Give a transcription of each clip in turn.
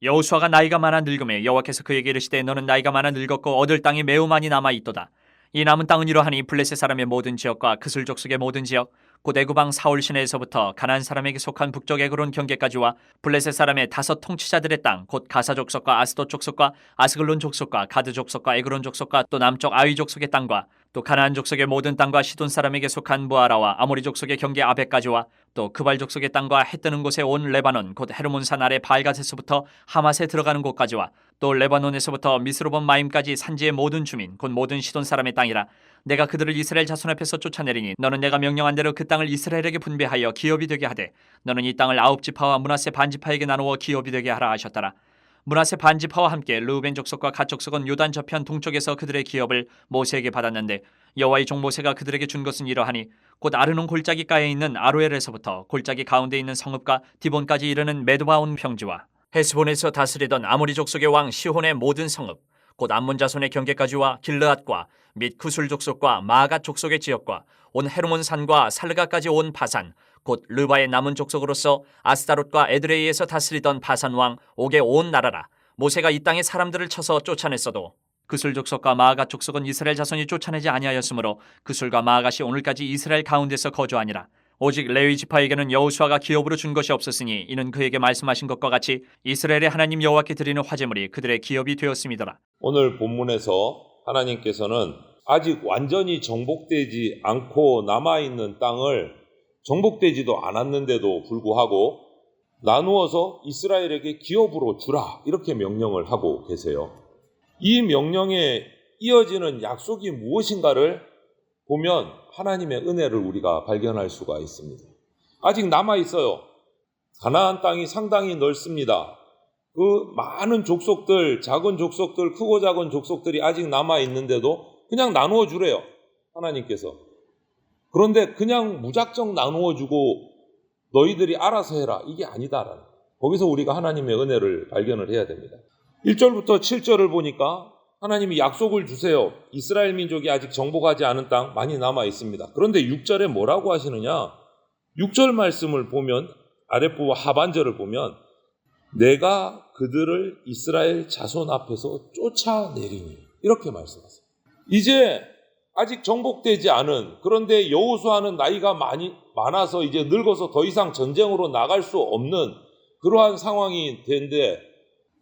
여호수아가 나이가 많아 늙음에 여호와께서 그에게 이르시되 너는 나이가 많아 늙었고 얻을 땅이 매우 많이 남아 있도다. 이 남은 땅은 이러하니 블레셋 사람의 모든 지역과 그슬 족속의 모든 지역 곧 애굽왕 사울 시내에서부터 가나안 사람에게 속한 북쪽 에그론 경계까지와 블레셋 사람의 5 통치자들의 땅 곧 가사 족속과 아스돗 족속과 아스글론 족속과 가드 족속과 에그론 족속과 또 남쪽 아위 족속의 땅과 또 가나안 족속의 모든 땅과 시돈 사람에게 속한 무아라와 아모리 족속의 경계 아벡까지와 또 그발 족속의 땅과 해 뜨는 곳에 온 레바논 곧 헤르몬산 아래 발갓에서부터 하맛에 들어가는 곳까지와 또 레바논에서부터 미스로본 마임까지 산지의 모든 주민 곧 모든 시돈 사람의 땅이라. 내가 그들을 이스라엘 자손 앞에서 쫓아내리니 너는 내가 명령한 대로 그 땅을 이스라엘에게 분배하여 기업이 되게 하되 너는 이 땅을 9지파와 므낫세 반지파에게 나누어 기업이 되게 하라 하셨더라. 므낫세 반지파와 함께 르우벤 족속과 갓 족속은 요단 저편 동쪽에서 그들의 기업을 모세에게 받았는데 여호와의 종 모세가 그들에게 준 것은 이러하니 곧 아르논 골짜기가에 있는 아로엘에서부터 골짜기 가운데 있는 성읍과 디본까지 이르는 메드바온 평지와 헤스본에서 다스리던 아모리 족속의 왕 시혼의 모든 성읍 곧 암몬 자손의 경계까지와 길르앗과 및 구술 족속과 마아갓 족속의 지역과 온 헤르몬 산과 살르가까지 온 바산 곧 르바의 남은 족속으로서 아스타롯과 에드레이에서 다스리던 바산 왕 옥의 온 나라라. 모세가 이 땅의 사람들을 쳐서 쫓아냈어도 그술 족속과 마아갓 족속은 이스라엘 자손이 쫓아내지 아니하였으므로 그술과 마아갓이 오늘까지 이스라엘 가운데서 거주하니라. 오직 레위 지파에게는 여호수아가 기업으로 준 것이 없었으니 이는 그에게 말씀하신 것과 같이 이스라엘의 하나님 여호와께 드리는 화제물이 그들의 기업이 되었음이더라. 오늘 본문에서 하나님께서는 아직 완전히 정복되지 않고 남아있는 땅을 정복되지도 않았는데도 불구하고 나누어서 이스라엘에게 기업으로 주라 이렇게 명령을 하고 계세요. 이 명령에 이어지는 약속이 무엇인가를 보면 하나님의 은혜를 우리가 발견할 수가 있습니다. 아직 남아있어요. 가나안 땅이 상당히 넓습니다. 그 많은 족속들, 작은 족속들, 크고 작은 족속들이 아직 남아있는데도 그냥 나누어 주래요. 하나님께서. 그런데 그냥 무작정 나누어 주고 너희들이 알아서 해라. 이게 아니다라는. 거기서 우리가 하나님의 은혜를 발견을 해야 됩니다. 1절부터 7절을 보니까 하나님이 약속을 주세요. 이스라엘 민족이 아직 정복하지 않은 땅 많이 남아 있습니다. 그런데 6절에 뭐라고 하시느냐? 6절 말씀을 보면 아랫부와 하반절을 보면 내가 그들을 이스라엘 자손 앞에서 쫓아내리니 이렇게 말씀하세요. 이제 아직 정복되지 않은 그런데 여호수아는 나이가 많아서 이제 늙어서 더 이상 전쟁으로 나갈 수 없는 그러한 상황이 된데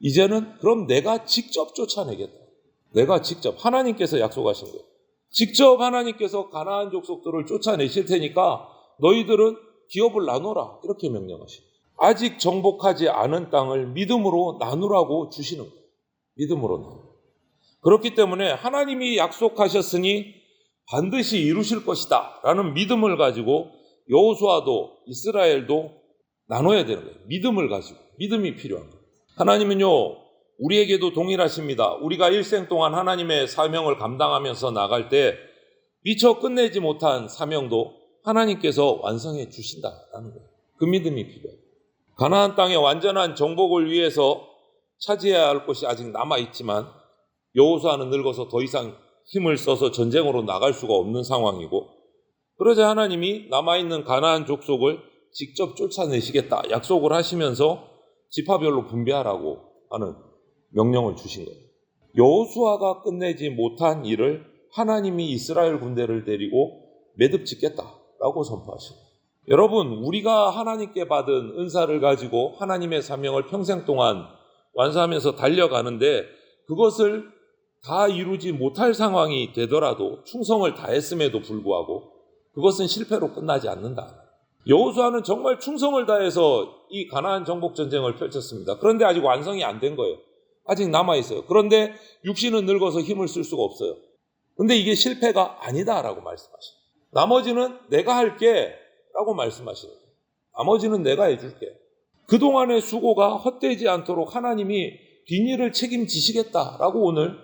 이제는 그럼 내가 직접 쫓아내겠다. 내가 직접 하나님께서 약속하신 거예요. 직접 하나님께서 가나안 족속들을 쫓아내실 테니까 너희들은 기업을 나눠라 이렇게 명령하십니다. 아직 정복하지 않은 땅을 믿음으로 나누라고 주시는 거예요. 믿음으로 나누. 그렇기 때문에 하나님이 약속하셨으니 반드시 이루실 것이다 라는 믿음을 가지고 여호수아도 이스라엘도 나눠야 되는 거예요. 믿음을 가지고. 믿음이 필요한 거예요. 하나님은요 우리에게도 동일하십니다. 우리가 일생 동안 하나님의 사명을 감당하면서 나갈 때 미처 끝내지 못한 사명도 하나님께서 완성해 주신다라는 거예요. 그 믿음이 필요해요. 가나안 땅의 완전한 정복을 위해서 차지해야 할 것이 아직 남아있지만 여호수아는 늙어서 더 이상 힘을 써서 전쟁으로 나갈 수가 없는 상황이고 그러자 하나님이 남아있는 가나안 족속을 직접 쫓아내시겠다 약속을 하시면서 지파별로 분배하라고 하는 명령을 주신 거예요. 여호수아가 끝내지 못한 일을 하나님이 이스라엘 군대를 데리고 매듭 짓겠다라고 선포하신 거예요. 여러분 우리가 하나님께 받은 은사를 가지고 하나님의 사명을 평생 동안 완수하면서 달려가는데 그것을 다 이루지 못할 상황이 되더라도 충성을 다했음에도 불구하고 그것은 실패로 끝나지 않는다. 여호수아는 정말 충성을 다해서 이 가나안 정복 전쟁을 펼쳤습니다. 그런데 아직 완성이 안 된 거예요. 아직 남아있어요. 그런데 육신은 늙어서 힘을 쓸 수가 없어요. 그런데 이게 실패가 아니다라고 말씀하십니다. 나머지는 내가 할게 라고 말씀하시는 거예요. 나머지는 내가 해줄게. 그동안의 수고가 헛되지 않도록 하나님이 뒷일을 책임지시겠다라고 오늘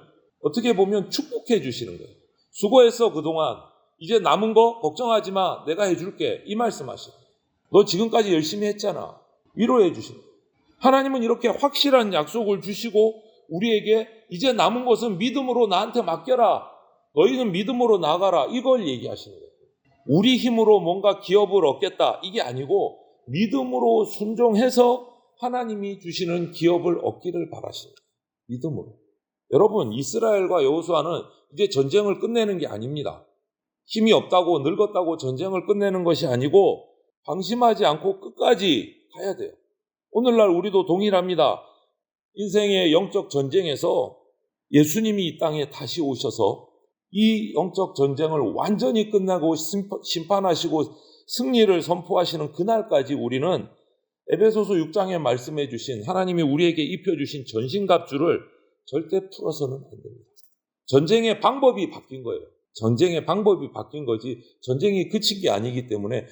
어떻게 보면 축복해 주시는 거예요. 수고했어 그동안. 이제 남은 거 걱정하지 마. 내가 해줄게. 이 말씀하시는 거예요. 너 지금까지 열심히 했잖아. 위로해 주시는 거예요. 하나님은 이렇게 확실한 약속을 주시고 우리에게 이제 남은 것은 믿음으로 나한테 맡겨라. 너희는 믿음으로 나가라. 이걸 얘기하시는 거예요. 우리 힘으로 뭔가 기업을 얻겠다. 이게 아니고 믿음으로 순종해서 하나님이 주시는 기업을 얻기를 바라십니다. 믿음으로. 여러분, 이스라엘과 여호수아는 이제 전쟁을 끝내는 게 아닙니다. 힘이 없다고 늙었다고 전쟁을 끝내는 것이 아니고 방심하지 않고 끝까지 가야 돼요. 오늘날 우리도 동일합니다. 인생의 영적 전쟁에서 예수님이 이 땅에 다시 오셔서 이 영적 전쟁을 완전히 끝나고 심판하시고 승리를 선포하시는 그날까지 우리는 에베소서 6장에 말씀해 주신 하나님이 우리에게 입혀주신 전신갑주를 절대 풀어서는 안 됩니다. 전쟁의 방법이 바뀐 거예요. 전쟁의 방법이 바뀐 거지 전쟁이 그친 게 아니기 때문에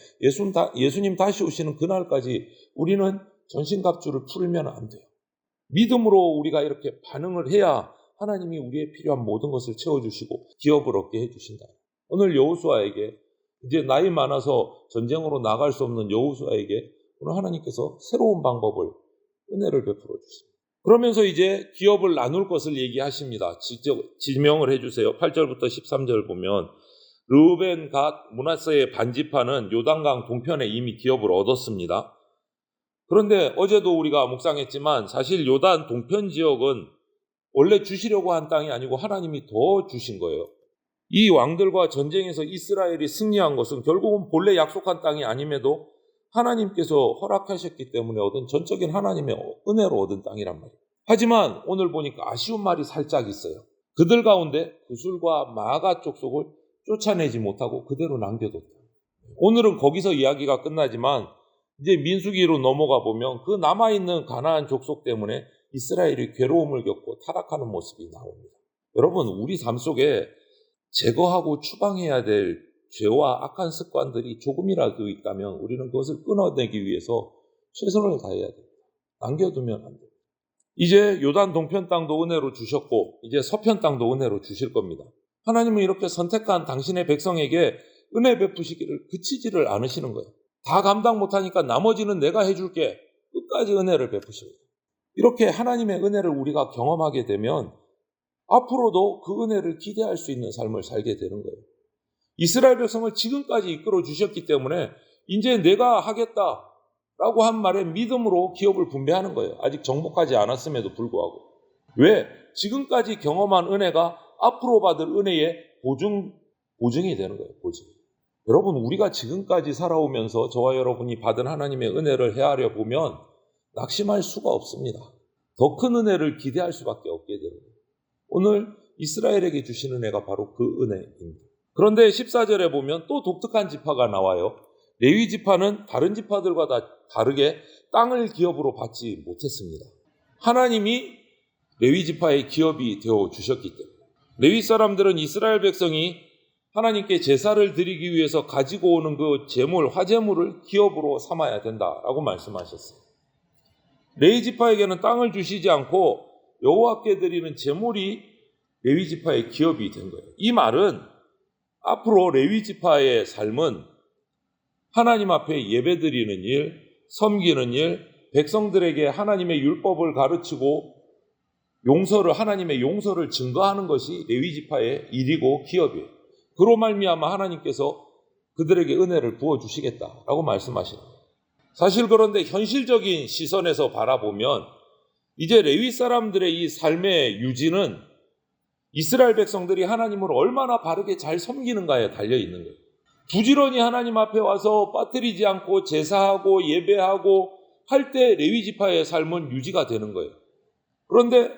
예수님 다시 오시는 그날까지 우리는 전신갑주를 풀면 안 돼요. 믿음으로 우리가 이렇게 반응을 해야 하나님이 우리의 필요한 모든 것을 채워주시고 기업을 얻게 해주신다. 오늘 여호수아에게 이제 나이 많아서 전쟁으로 나갈 수 없는 여호수아에게 오늘 하나님께서 새로운 방법을 은혜를 베풀어 주십니다. 그러면서 이제 기업을 나눌 것을 얘기하십니다. 직접 지명을 해주세요. 8절부터 13절 보면 르우벤, 갓, 므낫세의 반지파는 요단강 동편에 이미 기업을 얻었습니다. 그런데 어제도 우리가 묵상했지만 사실 요단 동편 지역은 원래 주시려고 한 땅이 아니고 하나님이 더 주신 거예요. 이 왕들과 전쟁에서 이스라엘이 승리한 것은 결국은 본래 약속한 땅이 아님에도 하나님께서 허락하셨기 때문에 얻은 전적인 하나님의 은혜로 얻은 땅이란 말이에요. 하지만 오늘 보니까 아쉬운 말이 살짝 있어요. 그들 가운데 구술과 마가 족속을 쫓아내지 못하고 그대로 남겨뒀다. 오늘은 거기서 이야기가 끝나지만 이제 민수기로 넘어가 보면 그 남아있는 가나안 족속 때문에 이스라엘이 괴로움을 겪고 타락하는 모습이 나옵니다. 여러분, 우리 삶 속에 제거하고 추방해야 될 죄와 악한 습관들이 조금이라도 있다면 우리는 그것을 끊어내기 위해서 최선을 다해야 됩니다. 남겨두면 안 됩니다. 이제 요단 동편 땅도 은혜로 주셨고 이제 서편 땅도 은혜로 주실 겁니다. 하나님은 이렇게 선택한 당신의 백성에게 은혜 베푸시기를 그치지를 않으시는 거예요. 다 감당 못하니까 나머지는 내가 해줄게. 끝까지 은혜를 베푸십니다. 이렇게 하나님의 은혜를 우리가 경험하게 되면 앞으로도 그 은혜를 기대할 수 있는 삶을 살게 되는 거예요. 이스라엘 백성을 지금까지 이끌어 주셨기 때문에 이제 내가 하겠다라고 한 말에 믿음으로 기업을 분배하는 거예요. 아직 정복하지 않았음에도 불구하고. 왜? 지금까지 경험한 은혜가 앞으로 받을 은혜의 보증이 되는 거예요. 보증. 여러분, 우리가 지금까지 살아오면서 저와 여러분이 받은 하나님의 은혜를 헤아려 보면 낙심할 수가 없습니다. 더 큰 은혜를 기대할 수밖에 없게 되는 거예요. 오늘 이스라엘에게 주신 은혜가 바로 그 은혜입니다. 그런데 14절에 보면 또 독특한 지파가 나와요. 레위 지파는 다른 지파들과 다르게 땅을 기업으로 받지 못했습니다. 하나님이 레위 지파의 기업이 되어 주셨기 때문에 레위 사람들은 이스라엘 백성이 하나님께 제사를 드리기 위해서 가지고 오는 그 제물, 화제물을 기업으로 삼아야 된다라고 말씀하셨어요. 레위 지파에게는 땅을 주시지 않고 여호와께 드리는 제물이 레위 지파의 기업이 된 거예요. 이 말은 앞으로 레위 지파의 삶은 하나님 앞에 예배드리는 일, 섬기는 일, 백성들에게 하나님의 율법을 가르치고 하나님의 용서를 증거하는 것이 레위 지파의 일이고 기업이에요. 그로 말미암아 하나님께서 그들에게 은혜를 부어주시겠다라고 말씀하시는 거예요. 사실 그런데 현실적인 시선에서 바라보면 이제 레위 사람들의 이 삶의 유지는 이스라엘 백성들이 하나님을 얼마나 바르게 잘 섬기는가에 달려있는 거예요. 부지런히 하나님 앞에 와서 빠뜨리지 않고 제사하고 예배하고 할 때 레위 지파의 삶은 유지가 되는 거예요. 그런데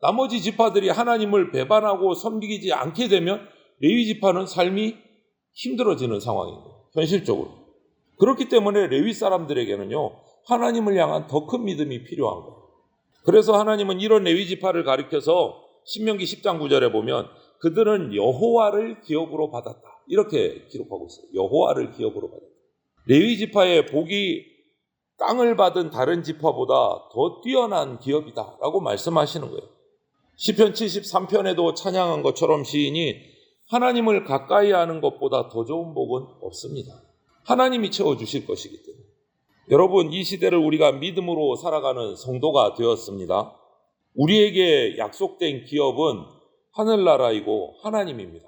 나머지 지파들이 하나님을 배반하고 섬기지 않게 되면 레위 지파는 삶이 힘들어지는 상황인 거예요. 현실적으로. 그렇기 때문에 레위 사람들에게는요, 하나님을 향한 더 큰 믿음이 필요한 거예요. 그래서 하나님은 이런 레위 지파를 가리켜서 신명기 10장 9절에 보면 그들은 여호와를 기업으로 받았다. 이렇게 기록하고 있어요. 여호와를 기업으로 받았다. 레위 지파의 복이 땅을 받은 다른 지파보다 더 뛰어난 기업이다 라고 말씀하시는 거예요. 시편 73편에도 찬양한 것처럼 시인이 하나님을 가까이 하는 것보다 더 좋은 복은 없습니다. 하나님이 채워주실 것이기 때문에. 여러분, 이 시대를 우리가 믿음으로 살아가는 성도가 되었습니다. 우리에게 약속된 기업은 하늘나라이고 하나님입니다.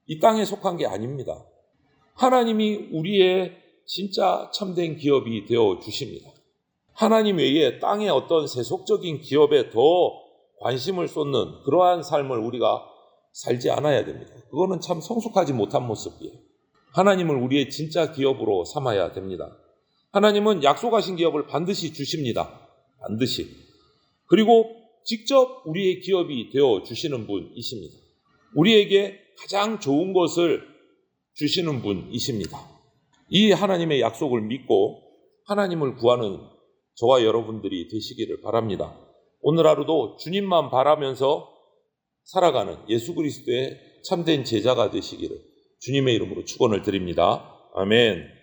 이 땅에 속한 게 아닙니다. 하나님이 우리의 진짜 참된 기업이 되어 주십니다. 하나님 외에 땅의 어떤 세속적인 기업에 더 관심을 쏟는 그러한 삶을 우리가 살지 않아야 됩니다. 그거는 참 성숙하지 못한 모습이에요. 하나님을 우리의 진짜 기업으로 삼아야 됩니다. 하나님은 약속하신 기업을 반드시 주십니다. 반드시. 그리고 직접 우리의 기업이 되어 주시는 분이십니다. 우리에게 가장 좋은 것을 주시는 분이십니다. 이 하나님의 약속을 믿고 하나님을 구하는 저와 여러분들이 되시기를 바랍니다. 오늘 하루도 주님만 바라면서 살아가는 예수 그리스도의 참된 제자가 되시기를 주님의 이름으로 축원을 드립니다. 아멘.